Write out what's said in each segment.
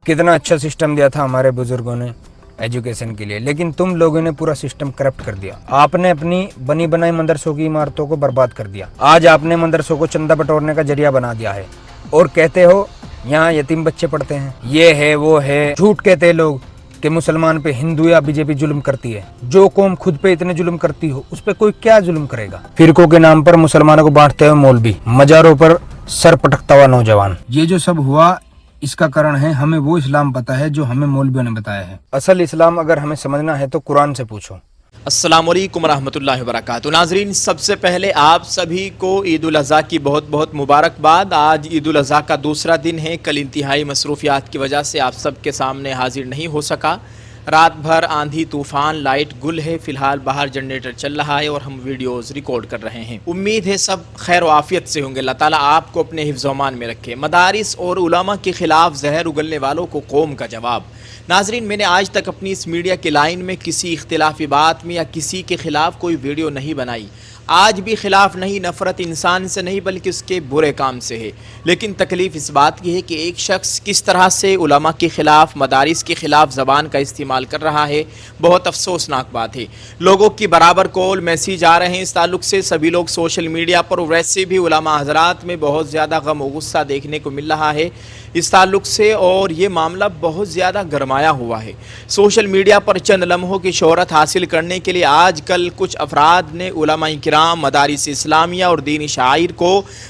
कितना अच्छा सिस्टम दिया था हमारे बुजुर्गों ने एजुकेशन के लिए, लेकिन तुम लोगों ने पूरा सिस्टम करप्ट कर दिया। आपने अपनी बनी बनाई मदरसों की इमारतों को बर्बाद कर दिया। आज आपने मदरसों को चंदा बटोरने का जरिया बना दिया है और कहते हो यहाँ यतीम बच्चे पढ़ते हैं, ये है वो है। झूठ कहते हैं लोग कि मुसलमान पे हिंदू या बीजेपी जुल्म करती है। जो कौम खुद पे इतने जुल्म करती हो उस पे कोई क्या जुल्म करेगा। फिरकों के नाम पर मुसलमानों को बांटते हुए मौलवी, मजारों पर सर पटकता हुआ नौजवान। ये जो सब हुआ इसका कारण है हमें वो इस्लाम पता है जो हमें मौलवियों ने बताया है। असल इस्लाम अगर हमें समझना है तो कुरान से पूछो। अस्सलाम वालेकुम रहमतुल्लाहि व बरकातुहू। नाज़रीन, सबसे पहले आप सभी को ईद उल अज़हा की बहुत बहुत मुबारकबाद। आज ईद उल अज़हा का दूसरा दिन है। कल इंतहाई मसरूफियात की वजह से आप सब के सामने हाजिर नहीं हो सका। रात भर आंधी तूफ़ान, लाइट गुल है। फ़िलहाल बाहर जनरेटर चल रहा है और हम वीडियोज़ रिकॉर्ड कर रहे हैं। उम्मीद है सब खैर आफ़ियत से होंगे। अल्लाह ताला आपको अपने हिफ्ज़-ओ-अमान में रखे। मदारिस और उलमा के ख़िलाफ़ जहर उगलने वालों को कौम का जवाब। नाज़रीन, मैंने आज तक अपनी इस मीडिया की लाइन में किसी इख्तिलाफ़ी बात में या किसी के ख़िलाफ़ कोई वीडियो नहीं बनाई। आज भी खिलाफ नहीं, नफ़रत इंसान से नहीं बल्कि उसके बुरे काम से है। लेकिन तकलीफ़ इस बात की है कि एक शख्स किस तरह से उलमा के ख़िलाफ़, मदारिस के ख़िलाफ़ ज़बान का इस्तेमाल कर रहा है। बहुत अफसोसनाक बात है। लोगों की बराबर कॉल मैसेज आ रहे हैं इस ताल्लुक़ से। सभी लोग सोशल मीडिया पर, वैसे भी उलमा हज़रात में बहुत ज़्यादा गम और गुस्सा देखने को मिल रहा है इस ताल्लुक़ से, और ये मामला बहुत ज़्यादा गरमाया हुआ है। सोशल मीडिया पर चंद लम्हों की शोहरत हासिल करने के लिए आजकल कुछ अफराद ने उलमा किराम, मदारिस इस्लामिया और दीनी शाइर को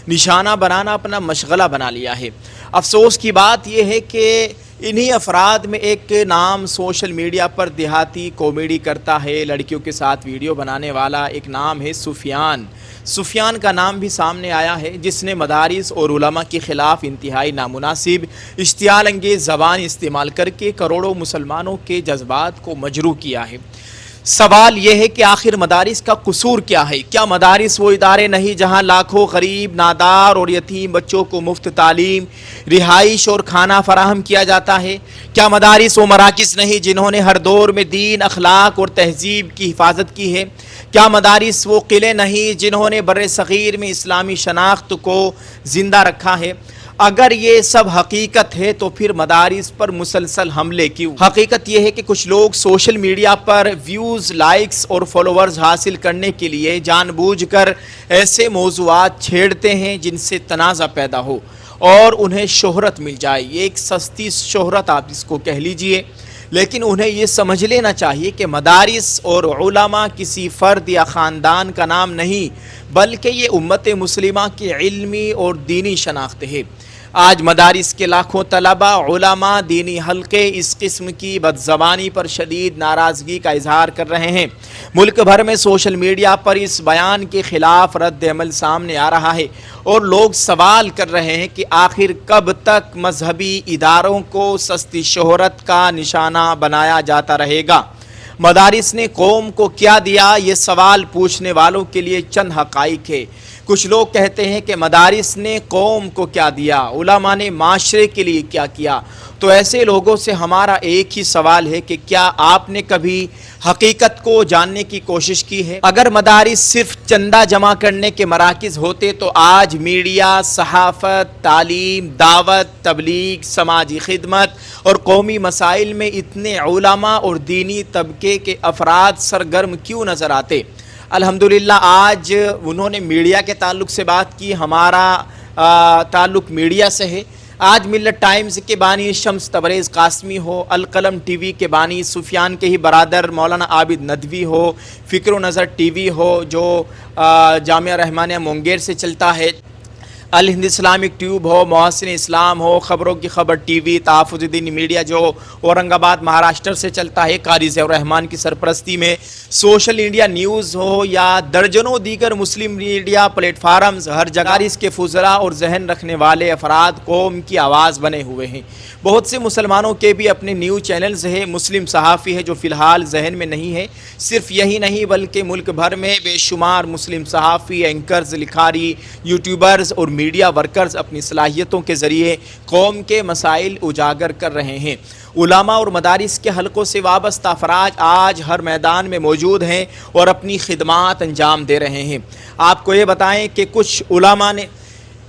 निशाना बनाना अपना मशगला बना लिया है। अफसोस की बात यह है कि इन्हीं अफराद में एक नाम सोशल मीडिया पर देहाती कॉमेडी करता है, लड़कियों के साथ वीडियो बनाने वाला। एक नाम है सुफियान का नाम भी सामने आया है, जिसने मदारिस और उलमा के ख़िलाफ़ इंतहाई नामुनासिब इश्तियाल अंगेज़ ज़बान इस्तेमाल करके करोड़ों मुसलमानों के जज्बात को मजरूह किया है। सवाल यह है कि आखिर मदारिस का कसूर क्या है? क्या मदारिस वो इदारे नहीं जहाँ लाखों गरीब, नादार और यतीम बच्चों को मुफ्त तालीम, रिहाइश और खाना फराहम किया जाता है? क्या मदारिस वो मराकिज़ नहीं जिन्होंने हर दौर में दीन, अखलाक और तहजीब की हिफाजत की है? क्या मदारिस वो किले नहीं जिन्होंने बर्रे सग़ीर में इस्लामी शनाख्त को ज़िंदा रखा है? अगर ये सब हकीकत है तो फिर मदारिस पर मुसलसल हमले क्यों? हकीकत यह है कि कुछ लोग सोशल मीडिया पर व्यूज़, लाइक्स और फॉलोअर्स हासिल करने के लिए जानबूझकर ऐसे मौज़ूआत छेड़ते हैं जिनसे तनाज़ा पैदा हो और उन्हें शोहरत मिल जाए। ये एक सस्ती शोहरत आप इसको कह लीजिए। लेकिन उन्हें ये समझ लेना चाहिए कि मदारिस और उलमा किसी फ़र्द या ख़ानदान का नाम नहीं, बल्कि ये उम्मत मुस्लिमा की इल्मी और दीनी शनाख्त है। आज मदारिस के लाखों तलबा, उलमा, दीनी हल्के इस किस्म की बदज़बानी पर शदीद नाराज़गी का इजहार कर रहे हैं। मुल्क भर में सोशल मीडिया पर इस बयान के ख़िलाफ़ रद्द अमल सामने आ रहा है और लोग सवाल कर रहे हैं कि आखिर कब तक मजहबी इदारों को सस्ती शोहरत का निशाना बनाया जाता रहेगा? मदारिस ने कौम को क्या दिया? ये सवाल पूछने वालों के लिए चंद हक़ाइक़ है। कुछ लोग कहते हैं कि मदारिस ने कौम को क्या दिया, उलमा ने माशरे के लिए क्या किया। तो ऐसे लोगों से हमारा एक ही सवाल है कि क्या आपने कभी हकीकत को जानने की कोशिश की है? अगर मदारिस सिर्फ चंदा जमा करने के मराकिज़ होते तो आज मीडिया, सहाफ़त, तालीम, दावत, तबलीग, समाजी खिदमत और कौमी मसाइल में इतने उलमा और दीनी तबके के अफराद सरगर्म क्यों नज़र आते? अल्हम्दुलिल्लाह आज उन्होंने मीडिया के ताल्लुक़ से बात की। हमारा ताल्लुक़ मीडिया से है। आज मिल्लत टाइम्स के बानी शम्स तबरेज़ कासमी हो, अलकलम टीवी के बानी सुफियान के ही बरादर मौलाना आबिद नदवी हो, फ़िक्र नज़र टीवी हो जो जामिया रहमानिया मुंगेर से चलता है, अल हिंद इस्लामिक ट्यूब हो, मोहसिन इस्लाम हो, ख़बरों की खबर टीवी, तहफ़्फ़ुज़-ए-दीन मीडिया जो औरंगाबाद महाराष्ट्र से चलता है क़ारी ज़ियाउर रहमान की सरपरस्ती में, सोशल इंडिया न्यूज़ हो या दर्जनों दीगर मुस्लिम मीडिया प्लेटफार्म्स, हर जगह इसके फुज़रा और जहन रखने वाले अफराद कौम की आवाज़ बने हुए हैं। बहुत से मुसलमानों के भी अपने न्यूज़ चैनल्स हैं। मुस्लिम सहाफ़ी है जो फ़िलहाल जहन में नहीं है। सिर्फ यही नहीं बल्कि मुल्क भर में बेशुमार मुस्लिम सहाफ़ी, एंकर्स, लिखारी, यूट्यूबर्स और मीडिया वर्कर्स अपनी सलाहियतों के ज़रिए कौम के मसाइल उजागर कर रहे हैं। उलमा और मदारिस के हलकों से वाबस्ता अफराद आज हर मैदान में मौजूद हैं और अपनी खिदमात अंजाम दे रहे हैं। आपको ये बताएं कि कुछ उलमा ने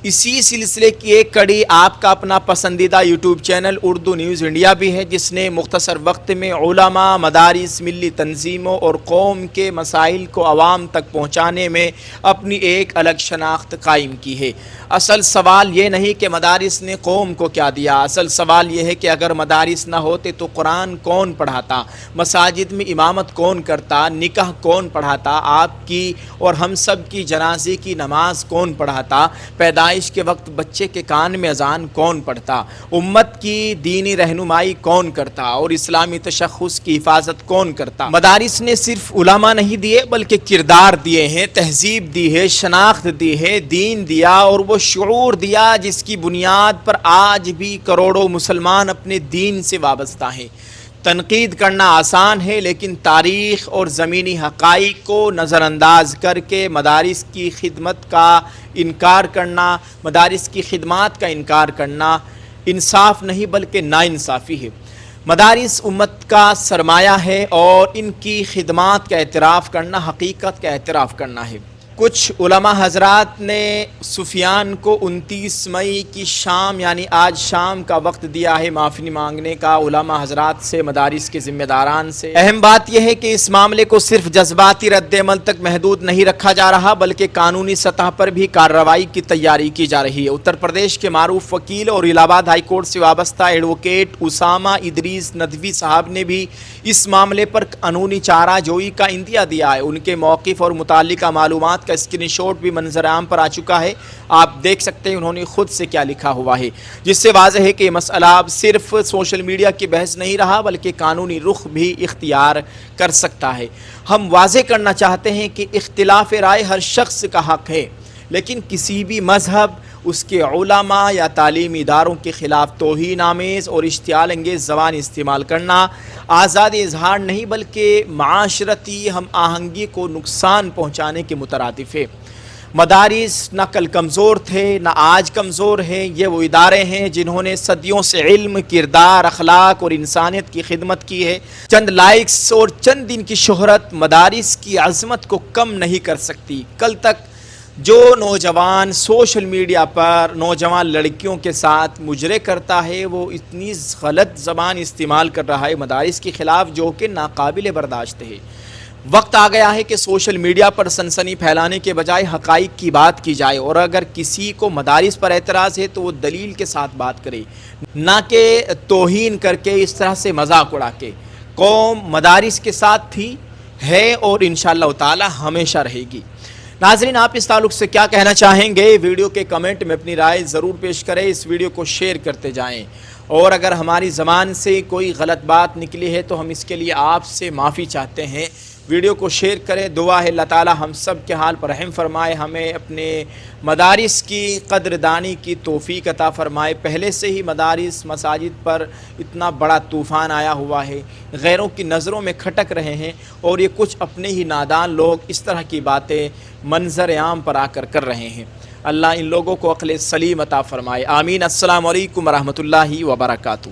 اسی سلسلے کی ایک کڑی آپ کا اپنا پسندیدہ YouTube channel Urdu news India بھی ہے، جس نے مختصر وقت میں علماء، مدارس، ملی تنظیموں اور قوم کے مسائل کو عوام تک پہنچانے میں اپنی ایک الگ شناخت قائم کی ہے۔ اصل سوال یہ نہیں کہ مدارس نے قوم کو کیا دیا، اصل سوال یہ ہے کہ اگر مدارس نہ ہوتے تو قرآن کون پڑھاتا، مساجد میں امامت کون کرتا، نکاح کون پڑھاتا، آپ کی اور ہم سب کی جنازے کی نماز کون پڑھاتا، پیدائش کے وقت بچے کے کان میں اذان کون پڑھتا، امت کی دینی رہنمائی کون کرتا اور اسلامی تشخص کی حفاظت کون کرتا۔ مدارس نے صرف علماء نہیں دیے بلکہ کردار دیے ہیں، تہذیب دی ہے، شناخت دی ہے، دین دیا اور وہ شعور دیا جس کی بنیاد پر آج بھی کروڑوں مسلمان اپنے دین سے وابستہ ہیں۔ تنقید کرنا آسان ہے، لیکن تاریخ اور زمینی حقائق کو نظر انداز کر کے مدارس کی خدمت کا انکار کرنا، مدارس کی خدمات کا انکار کرنا انصاف نہیں بلکہ ناانصافی ہے۔ مدارس امت کا سرمایہ ہے اور ان کی خدمات کا اعتراف کرنا حقیقت کا اعتراف کرنا ہے۔ کچھ علماء حضرات نے سفیان کو 29 مئی کی شام یعنی آج شام کا وقت دیا ہے معافی مانگنے کا علماء حضرات سے، مدارس کے ذمہ داران سے۔ اہم بات یہ ہے کہ اس معاملے کو صرف جذباتی رد عمل تک محدود نہیں رکھا جا رہا بلکہ قانونی سطح پر بھی کارروائی کی تیاری کی جا رہی ہے۔ اتر پردیش کے معروف وکیل اور الہ آباد ہائی کورٹ سے وابستہ ایڈوکیٹ اسامہ ادریس ندوی صاحب نے بھی اس معاملے پر قانونی چارہ جوئی کا عندیہ دیا ہے۔ ان کے موقف اور متعلقہ معلومات کا اسکرین شاٹ بھی منظر عام پر آ چکا ہے، آپ دیکھ سکتے ہیں انہوں نے خود سے کیا لکھا ہوا ہے، جس سے واضح ہے کہ یہ مسئلہ اب صرف سوشل میڈیا کی بحث نہیں رہا بلکہ قانونی رخ بھی اختیار کر سکتا ہے۔ ہم واضح کرنا چاہتے ہیں کہ اختلاف رائے ہر شخص کا حق ہے، لیکن کسی بھی مذہب، اس کے علماء یا تعلیمی اداروں کے خلاف توہین آمیز اور اشتعال انگیز زبان استعمال کرنا آزاد اظہار نہیں بلکہ معاشرتی ہم آہنگی کو نقصان پہنچانے کے مترادف ہے۔ مدارس نہ کل کمزور تھے نہ آج کمزور ہیں، یہ وہ ادارے ہیں جنہوں نے صدیوں سے علم، کردار، اخلاق اور انسانیت کی خدمت کی ہے۔ چند لائکس اور چند دن کی شہرت مدارس کی عظمت کو کم نہیں کر سکتی۔ کل تک جو نوجوان سوشل میڈیا پر نوجوان لڑکیوں کے ساتھ مجرے کرتا ہے وہ اتنی غلط زبان استعمال کر رہا ہے مدارس کے خلاف جو کہ ناقابل برداشت ہے۔ وقت آ گیا ہے کہ سوشل میڈیا پر سنسنی پھیلانے کے بجائے حقائق کی بات کی جائے، اور اگر کسی کو مدارس پر اعتراض ہے تو وہ دلیل کے ساتھ بات کرے، نہ کہ توہین کر کے اس طرح سے مذاق اڑا کے۔ قوم مدارس کے ساتھ تھی، ہے اور انشاءاللہ تعالی ہمیشہ رہے گی۔ ناظرین، آپ اس تعلق سے کیا کہنا چاہیں گے؟ ویڈیو کے کمنٹ میں اپنی رائے ضرور پیش کریں، اس ویڈیو کو شیئر کرتے جائیں، اور اگر ہماری زبان سے کوئی غلط بات نکلی ہے تو ہم اس کے لیے آپ سے معافی چاہتے ہیں۔ ویڈیو کو شیئر کریں، دعا ہے اللہ تعالی ہم سب کے حال پر رحم فرمائے، ہمیں اپنے مدارس کی قدردانی کی توفیق عطا فرمائے۔ پہلے سے ہی مدارس، مساجد پر اتنا بڑا طوفان آیا ہوا ہے، غیروں کی نظروں میں کھٹک رہے ہیں، اور یہ کچھ اپنے ہی نادان لوگ اس طرح کی باتیں منظر عام پر آ کر رہے ہیں۔ اللہ ان لوگوں کو عقل سلیم عطا فرمائے، آمین۔ السلام علیکم ورحمۃ اللہ وبرکاتہ۔